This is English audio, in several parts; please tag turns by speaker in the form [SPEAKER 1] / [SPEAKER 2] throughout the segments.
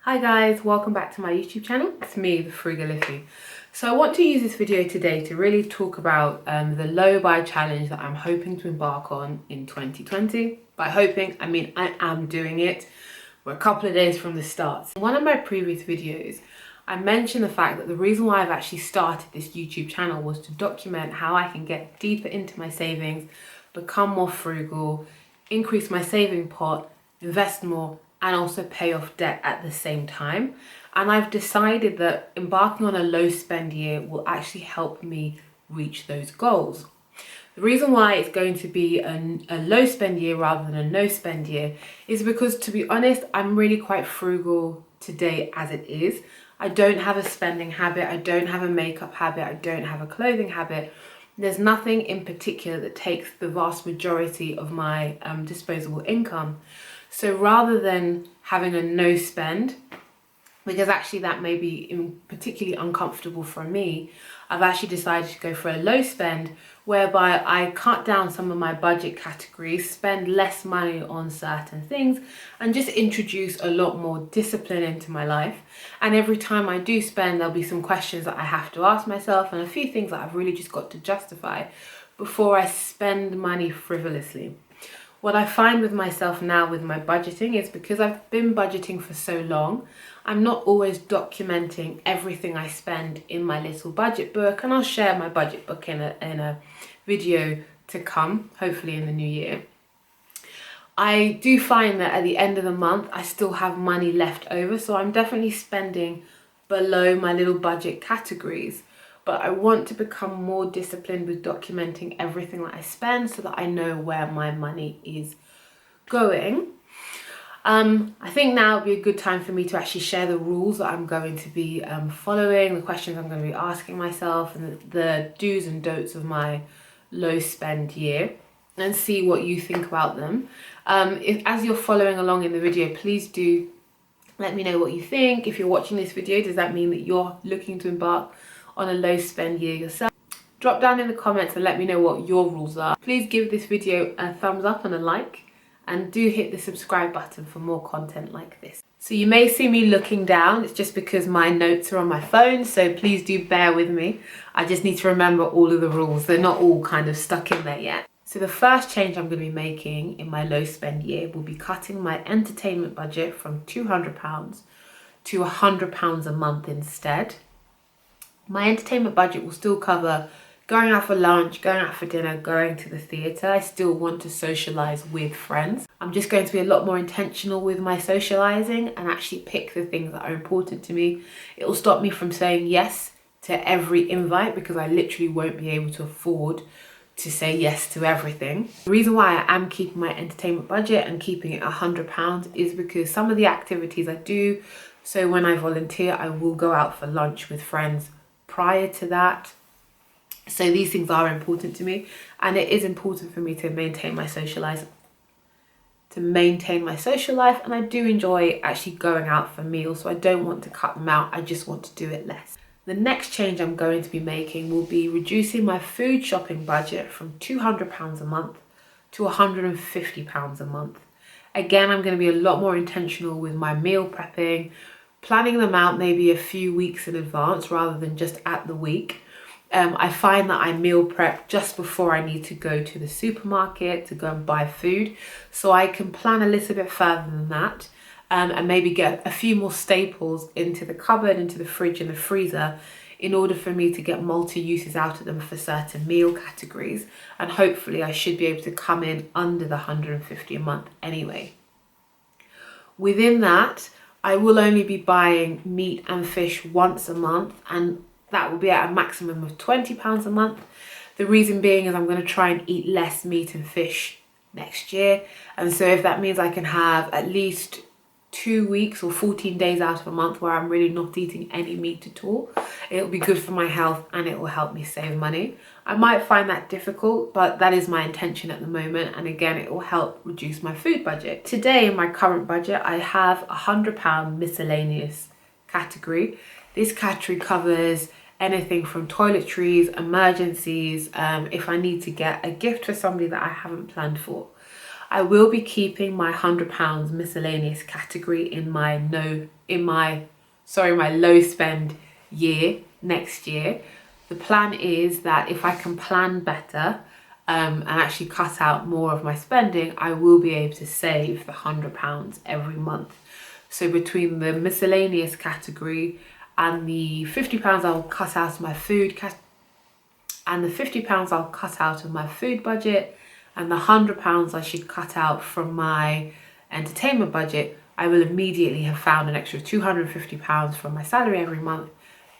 [SPEAKER 1] Hi guys, welcome back to my YouTube channel. It's me, the Frugal Ify. So I want to use this video today to really talk about the low buy challenge that I'm hoping to embark on in 2020. By hoping, I mean I am doing it. We're a couple of days from the start. In one of my previous videos, I mentioned the fact that the reason why I've actually started this YouTube channel was to document how I can get deeper into my savings, become more frugal, increase my saving pot, invest more, and also pay off debt at the same time. And I've decided that embarking on a low spend year will actually help me reach those goals. The reason why it's going to be a low spend year rather than a no spend year is because, to be honest, I'm really quite frugal today as it is. I don't have a spending habit, I don't have a makeup habit, I don't have a clothing habit. There's nothing in particular that takes the vast majority of my disposable income. So rather than having a no spend, because actually that may be particularly uncomfortable for me, I've actually decided to go for a low spend whereby I cut down some of my budget categories, spend less money on certain things, and just introduce a lot more discipline into my life. And every time I do spend, there'll be some questions that I have to ask myself and a few things that I've really just got to justify before I spend money frivolously. What I find with myself now with my budgeting is because I've been budgeting for so long, I'm not always documenting everything I spend in my little budget book, and I'll share my budget book in a video to come, hopefully in the new year. I do find that at the end of the month, I still have money left over, so I'm definitely spending below my little budget categories. But I want to become more disciplined with documenting everything that I spend so that I know where my money is going. I think now would be a good time for me to actually share the rules that I'm going to be following, the questions I'm going to be asking myself, and the do's and don'ts of my low spend year, and see what you think about them. As you're following along in the video, please do let me know what you think. If you're watching this video, does that mean that you're looking to embark on a low spend year yourself? Drop down in the comments and let me know what your rules are. Please give this video a thumbs up and a like, and do hit the subscribe button for more content like this. So you may see me looking down, it's just because my notes are on my phone, so please do bear with me. I just need to remember all of the rules. They're not all kind of stuck in there yet. So the first change I'm going to be making in my low spend year will be cutting my entertainment budget from £200 to £100 a month instead. My entertainment budget will still cover going out for lunch, going out for dinner, going to the theatre. I still want to socialise with friends. I'm just going to be a lot more intentional with my socialising and actually pick the things that are important to me. It will stop me from saying yes to every invite because I literally won't be able to afford to say yes to everything. The reason why I am keeping my entertainment budget and keeping it £100 is because some of the activities I do, so when I volunteer, I will go out for lunch with friends prior to that. So these things are important to me, and it is important for me to maintain my social life. And I do enjoy actually going out for meals, so I don't want to cut them out. I just want to do it less. The next change I'm going to be making will be reducing my food shopping budget from £200 a month to £150 a month. Again, I'm going to be a lot more intentional with my meal prepping, planning them out maybe a few weeks in advance rather than just at the week. I find that I meal prep just before I need to go to the supermarket to go and buy food, so I can plan a little bit further than that, and maybe get a few more staples into the cupboard, into the fridge and the freezer, in order for me to get multi-uses out of them for certain meal categories, and hopefully I should be able to come in under the £150 a month anyway. Within that, I will only be buying meat and fish once a month, and that will be at a maximum of £20 a month. The reason being is I'm going to try and eat less meat and fish next year. And so if that means I can have at least 2 weeks or 14 days out of a month where I'm really not eating any meat at all, it'll be good for my health and it will help me save money. I might find that difficult, but that is my intention at the moment. And again, it will help reduce my food budget. Today in my current budget, I have a £100 miscellaneous category. This category covers anything from toiletries, emergencies, if I need to get a gift for somebody that I haven't planned for. I will be keeping my £100 miscellaneous category in my my low spend year next year. The plan is that if I can plan better and actually cut out more of my spending, I will be able to save the £100 every month. So between the miscellaneous category and the £50 I'll cut out of my food and the £50 I'll cut out of my food budget, and the £100 I should cut out from my entertainment budget, I will immediately have found an extra £250 from my salary every month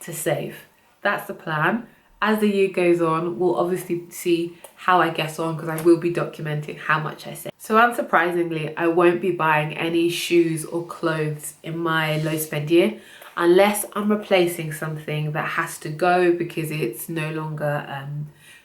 [SPEAKER 1] to save. That's the plan. As the year goes on, we'll obviously see how I get on, because I will be documenting how much I save. So unsurprisingly, I won't be buying any shoes or clothes in my low spend year unless I'm replacing something that has to go because it's no longer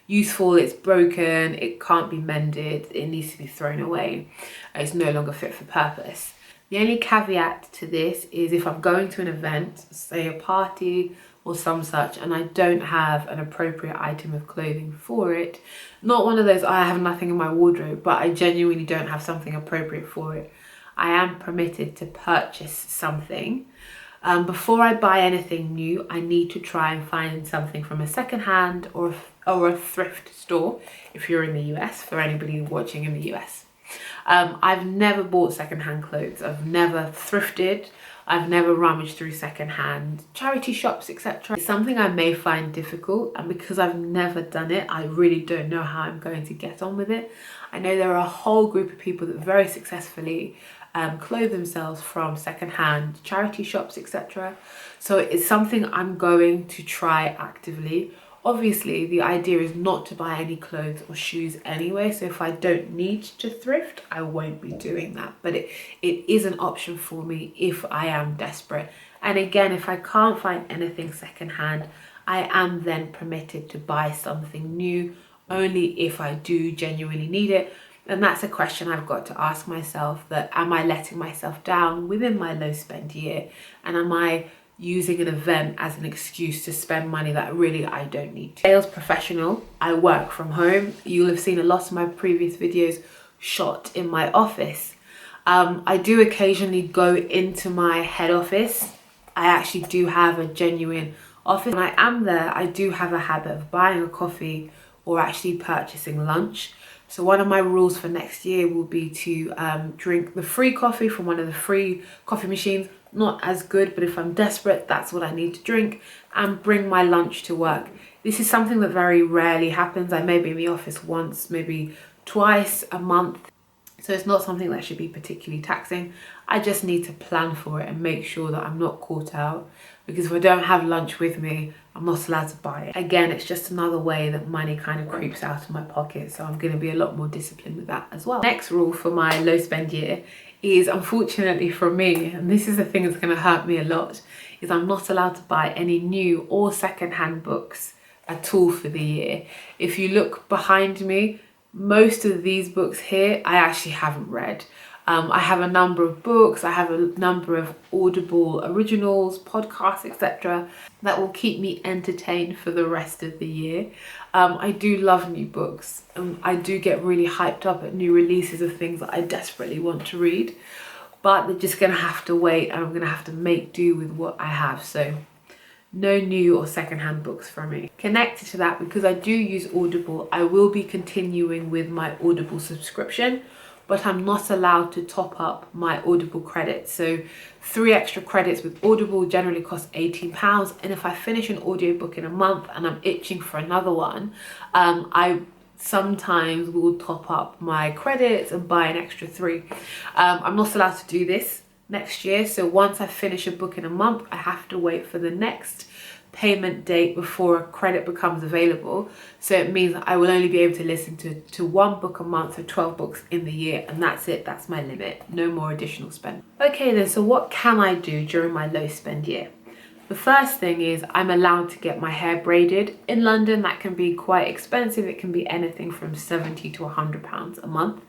[SPEAKER 1] useful, it's broken, it can't be mended, it needs to be thrown away, it's no longer fit for purpose. The only caveat to this is if I'm going to an event, say a party or some such, and I don't have an appropriate item of clothing for it, not one of those I have nothing in my wardrobe, but I genuinely don't have something appropriate for it, I am permitted to purchase something. Before I buy anything new, I need to try and find something from a secondhand or a thrift store if you're in the US, for anybody watching in the US. I've never bought secondhand clothes, I've never thrifted, I've never rummaged through secondhand charity shops, etc. It's something I may find difficult, and because I've never done it, I really don't know how I'm going to get on with it. I know there are a whole group of people that very successfully clothe themselves from secondhand charity shops, etc. So it's something I'm going to try actively. Obviously, the idea is not to buy any clothes or shoes anyway, so if I don't need to thrift, I won't be doing that. But it is an option for me if I am desperate. And again, if I can't find anything secondhand, I am then permitted to buy something new only if I do genuinely need it. And that's a question I've got to ask myself, that am I letting myself down within my low spend year? And am I using an event as an excuse to spend money that really I don't need to? Sales professional, I work from home. You'll have seen a lot of my previous videos shot in my office. I do occasionally go into my head office. I actually do have a genuine office. When I am there, I do have a habit of buying a coffee or actually purchasing lunch. So one of my rules for next year will be to drink the free coffee from one of the free coffee machines. Not as good, but if I'm desperate, that's what I need to drink, and bring my lunch to work. This is something that very rarely happens. I may be in the office once, maybe twice a month. So it's not something that should be particularly taxing. I just need to plan for it and make sure that I'm not caught out, because if I don't have lunch with me, I'm not allowed to buy it. Again, it's just another way that money kind of creeps out of my pocket, so I'm going to be a lot more disciplined with that as well. Next rule for my low spend year is, unfortunately for me, and this is the thing that's going to hurt me a lot, is I'm not allowed to buy any new or secondhand books at all for the year. If you look behind me, most of these books here I actually haven't read. I have a number of books, I have a number of Audible originals, podcasts, etc. that will keep me entertained for the rest of the year. I do love new books. I do get really hyped up at new releases of things that I desperately want to read, but they're just going to have to wait, and I'm going to have to make do with what I have. So no new or secondhand books for me. Connected to that, because I do use Audible, I will be continuing with my Audible subscription, but I'm not allowed to top up my Audible credits. So 3 extra credits with Audible generally cost £18. And if I finish an audiobook in a month and I'm itching for another one, I sometimes will top up my credits and buy an extra 3. I'm not allowed to do this next year. So once I finish a book in a month, I have to wait for the next payment date before a credit becomes available. So it means that I will only be able to listen to 1 book a month, or 12 books in the year, and that's it. That's my limit. No more additional spend. Okay then, so what can I do during my low spend year? The first thing is I'm allowed to get my hair braided. In London, that can be quite expensive. It can be anything from £70 to £100 a month.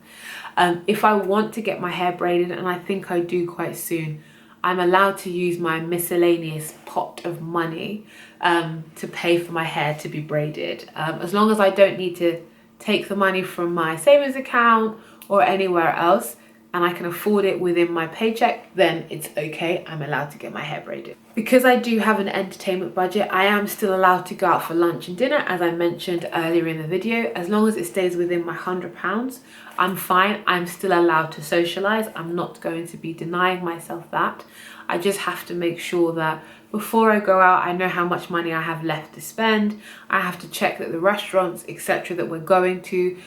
[SPEAKER 1] If I want to get my hair braided, and I think I do quite soon, I'm allowed to use my miscellaneous pot of money to pay for my hair to be braided. As long as I don't need to take the money from my savings account or anywhere else, and I can afford it within my paycheck, then it's okay, I'm allowed to get my hair braided. Because I do have an entertainment budget, I am still allowed to go out for lunch and dinner, as I mentioned earlier in the video. As long as it stays within my £100, I'm fine. I'm still allowed to socialise. I'm not going to be denying myself that. I just have to make sure that before I go out, I know how much money I have left to spend. I have to check that the restaurants, etc., that we're going to,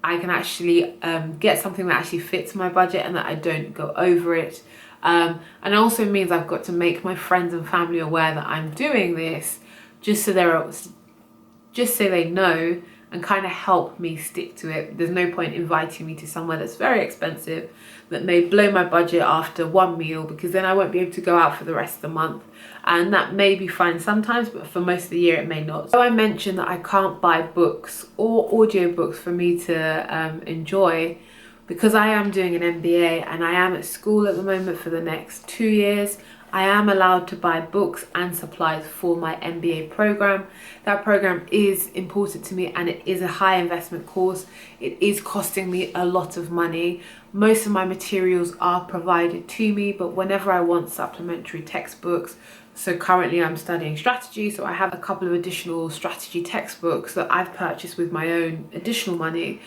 [SPEAKER 1] I can actually get something that actually fits my budget and that I don't go over it. And it also means I've got to make my friends and family aware that I'm doing this, just so they know and kind of help me stick to it. There's no point inviting me to somewhere that's very expensive that may blow my budget after one meal, because then I won't be able to go out for the rest of the month. And that may be fine sometimes, but for most of the year it may not. So I mentioned that I can't buy books or audiobooks for me to enjoy, because I am doing an MBA and I am at school at the moment for the next 2 years. I am allowed to buy books and supplies for my MBA program. That program is important to me and it is a high investment course. It is costing me a lot of money. Most of my materials are provided to me, but whenever I want supplementary textbooks, so currently I'm studying strategy, so I have a couple of additional strategy textbooks that I've purchased with my own additional money.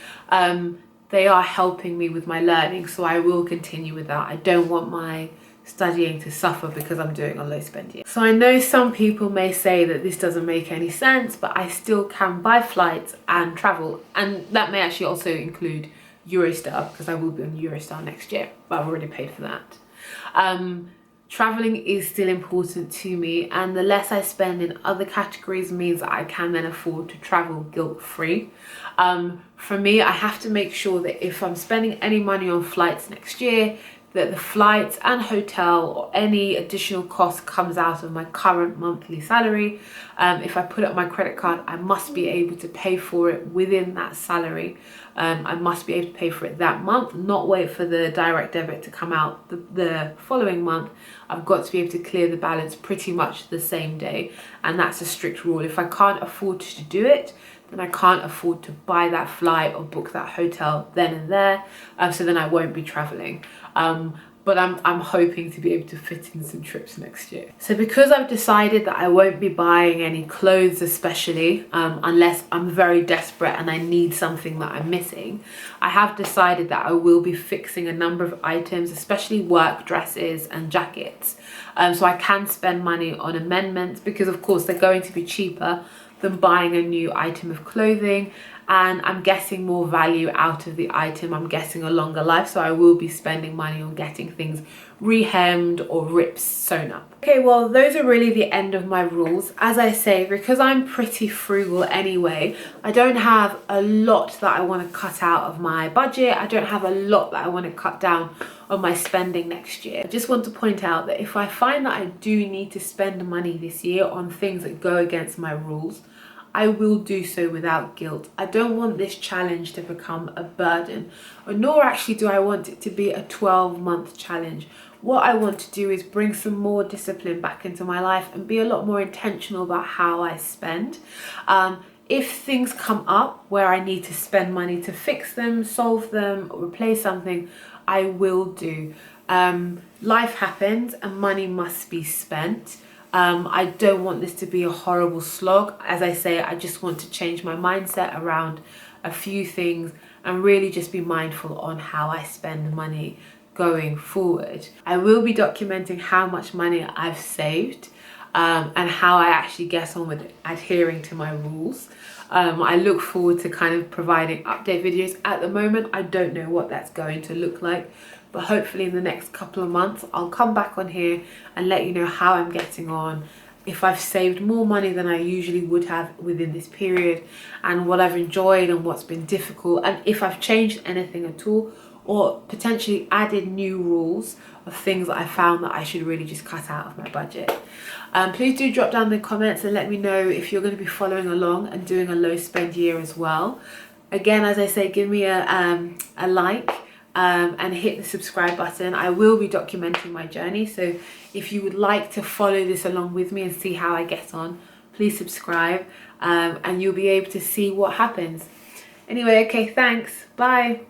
[SPEAKER 1] They are helping me with my learning, so I will continue with that. I don't want my studying to suffer because I'm doing a low spend year. So I know some people may say that this doesn't make any sense, but I still can buy flights and travel, and that may actually also include Eurostar, because I will be on Eurostar next year, but I've already paid for that. Traveling is still important to me, and the less I spend in other categories means that I can then afford to travel guilt-free. For me, I have to make sure that if I'm spending any money on flights next year, that the flights and hotel or any additional cost comes out of my current monthly salary. If I put up my credit card, I must be able to pay for it within that salary. I must be able to pay for it that month, not wait for the direct debit to come out the following month. I've got to be able to clear the balance pretty much the same day, and that's a strict rule. If I can't afford to do it, then I can't afford to buy that flight or book that hotel then and there, so then I won't be traveling. But I'm hoping to be able to fit in some trips next year. So because I've decided that I won't be buying any clothes especially, unless I'm very desperate and I need something that I'm missing, I have decided that I will be fixing a number of items, especially work dresses and jackets. So I can spend money on amendments, because of course they're going to be cheaper than buying a new item of clothing, and I'm getting more value out of the item. I'm getting a longer life, so I will be spending money on getting things rehemmed or rips sewn up. Okay, well, those are really the end of my rules. As I say, because I'm pretty frugal anyway, I don't have a lot that I want to cut out of my budget. I don't have a lot that I want to cut down on my spending next year. I just want to point out that if I find that I do need to spend money this year on things that go against my rules, I will do so without guilt. I don't want this challenge to become a burden, nor actually do I want it to be a 12-month challenge. What I want to do is bring some more discipline back into my life and be a lot more intentional about how I spend. If things come up where I need to spend money to fix them, solve them, or replace something, I will do. Life happens and money must be spent. I don't want this to be a horrible slog. As I say, I just want to change my mindset around a few things and really just be mindful on how I spend money going forward. I will be documenting how much money I've saved and how I actually get on with adhering to my rules. I look forward to kind of providing update videos. At the moment, I don't know what that's going to look like, but hopefully in the next couple of months, I'll come back on here and let you know how I'm getting on, if I've saved more money than I usually would have within this period, and what I've enjoyed and what's been difficult, and if I've changed anything at all, or potentially added new rules of things that I found that I should really just cut out of my budget. Please do drop down in the comments and let me know if you're going to be following along and doing a low spend year as well. Again, as I say, give me a like and hit the subscribe button. I will be documenting my journey, so if you would like to follow this along with me and see how I get on, please subscribe and you'll be able to see what happens. Anyway, okay, thanks, bye.